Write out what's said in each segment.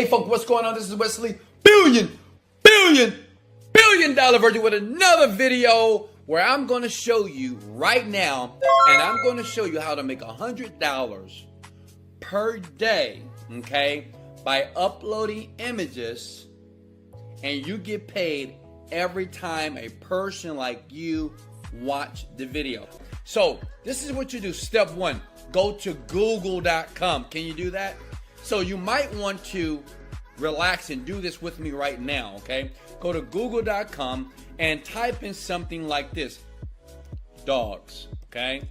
Hey folks, what's going on? This is Wesley billion dollar Virgin with another video where I'm going to show you right now, and I'm going to show you how to make $100 per day, okay, by uploading images, and you get paid every time a person like you watch the video. So this is what you do. Step one, go to google.com. Can you do that? So you might want to relax and do this with me right now, okay? Go to google.com and type in something like this. Dogs, okay?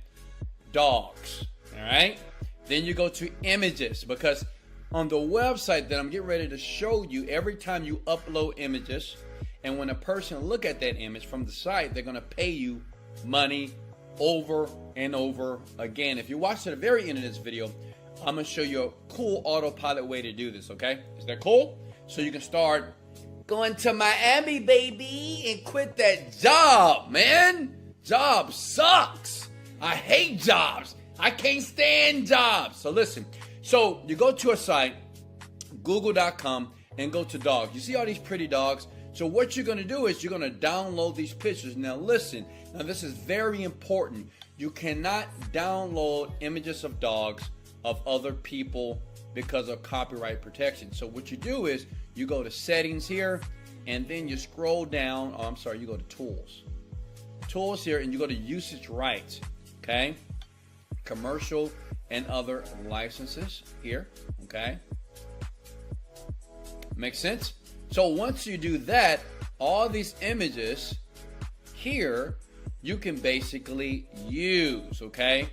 Dogs, all right? Then you go to images, because on the website that I'm getting ready to show you, every time you upload images, and when a person look at that image from the site, they're gonna pay you money over and over again. If you watch to the very end of this video, I'm gonna show you a cool autopilot way to do this, okay? Is that cool? So you can start going to Miami, baby, and quit that job, man. Job sucks. I hate jobs. I can't stand jobs. So listen, so you go to a site, google.com, and go to dogs. You see all these pretty dogs? So what you're gonna do is you're gonna download these pictures. Now listen, now this is very important. You cannot download images of dogs of other people because of copyright protection. So what you do is you go to settings here, and then you scroll down. Oh, I'm sorry, you go to tools here, and you go to usage rights, okay? Commercial and other licenses here, okay? Make sense? So once you do that, all these images here you can basically use, okay?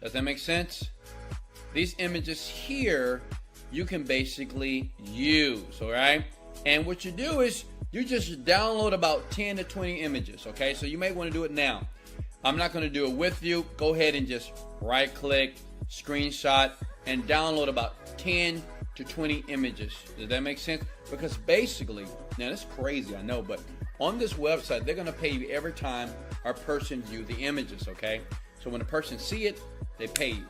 Does that make sense? These images here you can basically use, all right? And what you do is you just download about 10 to 20 images, okay? So you may want to do it now. I'm not going to do it with you. Go ahead and just right click, screenshot, and download about 10 to 20 images. Does that make sense? Because basically, now that's crazy, I know, but on this website, they're going to pay you every time a person view the images, okay? So when a person see it, they pay you.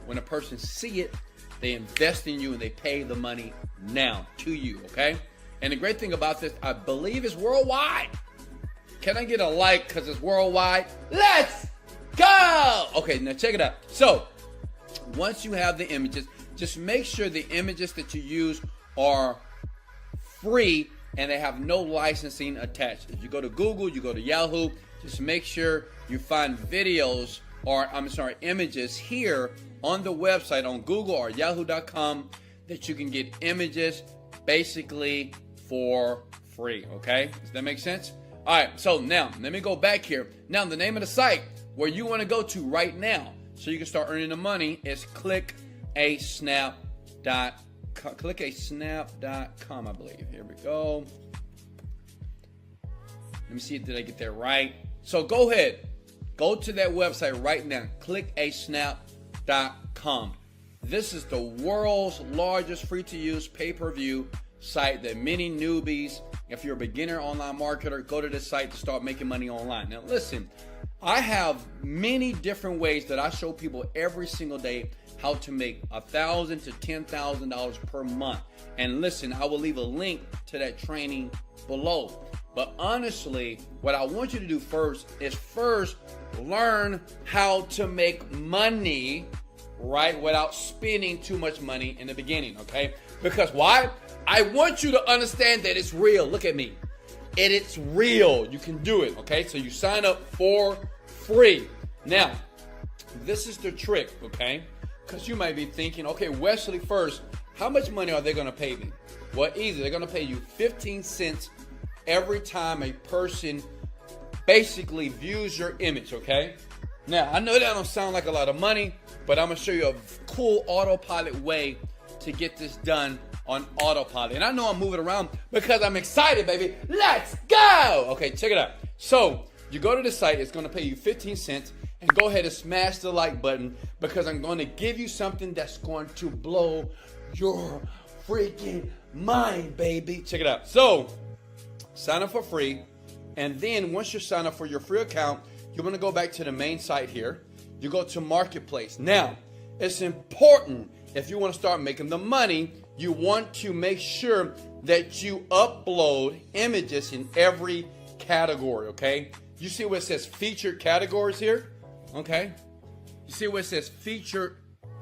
When a person see it, they invest in you and they pay the money now to you, okay? And the great thing about this, I believe, is worldwide. Can I get a like because it's worldwide? Let's go! Okay, now check it out. So once you have the images, just make sure the images that you use are free and they have no licensing attached. If you go to Google, you go to Yahoo, just make sure you find videos or, images here on the website on Google or Yahoo.com that you can get images basically for free, okay? Does that make sense? All right, so now let me go back here. Now the name of the site where you want to go to right now so you can start earning the money is clickasnap.com. Clickasnap.com, I believe. Here we go. Let me see, did I get that right? So go ahead, go to that website right now, clickasnap.com. This is the world's largest free-to-use pay-per-view site that many newbies, if you're a beginner online marketer, go to this site to start making money online. Now listen, I have many different ways that I show people every single day how to make $1,000 to $10,000 per month. And listen, I will leave a link to that training below. But honestly, what I want you to do first is learn how to make money, right, without spending too much money in the beginning, okay? Because why? I want you to understand that it's real. Look at me. It's real. You can do it, okay? So you sign up for free. Now, this is the trick, okay? Because you might be thinking, okay, Wesley, first, how much money are they going to pay me? Well, easy. They're going to pay you 15 cents every time a person basically views your image, okay? Now, I know that don't sound like a lot of money, but I'm going to show you a cool autopilot way to get this done on autopilot. And I know I'm moving around because I'm excited, baby. Let's go! Okay, check it out. So, you go to the site, it's going to pay you 15 cents, and go ahead and smash the like button because I'm going to give you something that's going to blow your freaking mind, baby. Check it out. So, sign up for free, and then once you sign up for your free account, you're going to go back to the main site here. You go to Marketplace. Now, it's important if you want to start making the money, you want to make sure that you upload images in every category, okay? You see where it says featured categories here? Okay? You see where it says featured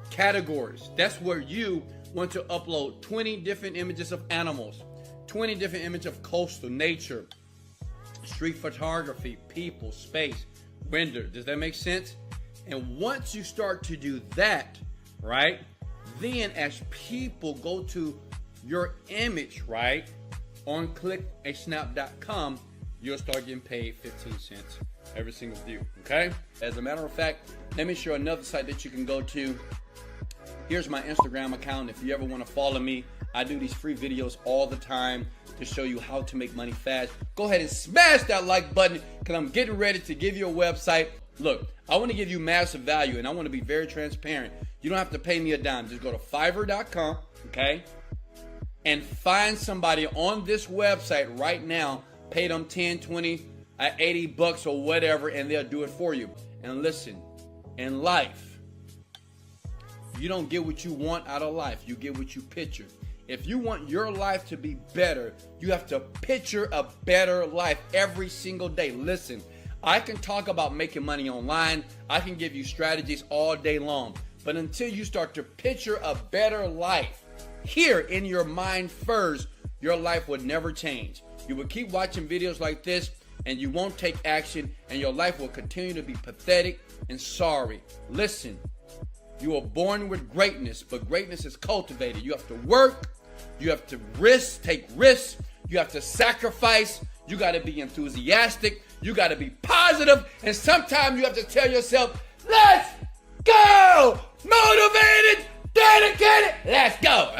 categories? That's where you want to upload 20 different images of animals, 20 different images of coastal nature, street photography, people, space, render. Does that make sense? And once you start to do that, right, then as people go to your image, right, on clickasnap.com, you'll start getting paid 15 cents every single view, okay? As a matter of fact, let me show another site that you can go to. Here's my Instagram account. If you ever want to follow me, I do these free videos all the time to show you how to make money fast. Go ahead and smash that like button because I'm getting ready to give you a website. Look, I want to give you massive value and I want to be very transparent. You don't have to pay me a dime. Just go to Fiverr.com, okay? And find somebody on this website right now. Pay them 10, 20, 80 bucks or whatever, and they'll do it for you. And listen, in life, you don't get what you want out of life. You get what you picture. If you want your life to be better, you have to picture a better life every single day. Listen, I can talk about making money online. I can give you strategies all day long. But until you start to picture a better life here in your mind first, your life would never change. You will keep watching videos like this and you won't take action, and your life will continue to be pathetic and sorry. Listen, you are born with greatness, but greatness is cultivated. You have to work, you have to take risks, you have to sacrifice, you got to be enthusiastic, you got to be positive, and sometimes you have to tell yourself, let's go! Motivated, dedicated, let's go!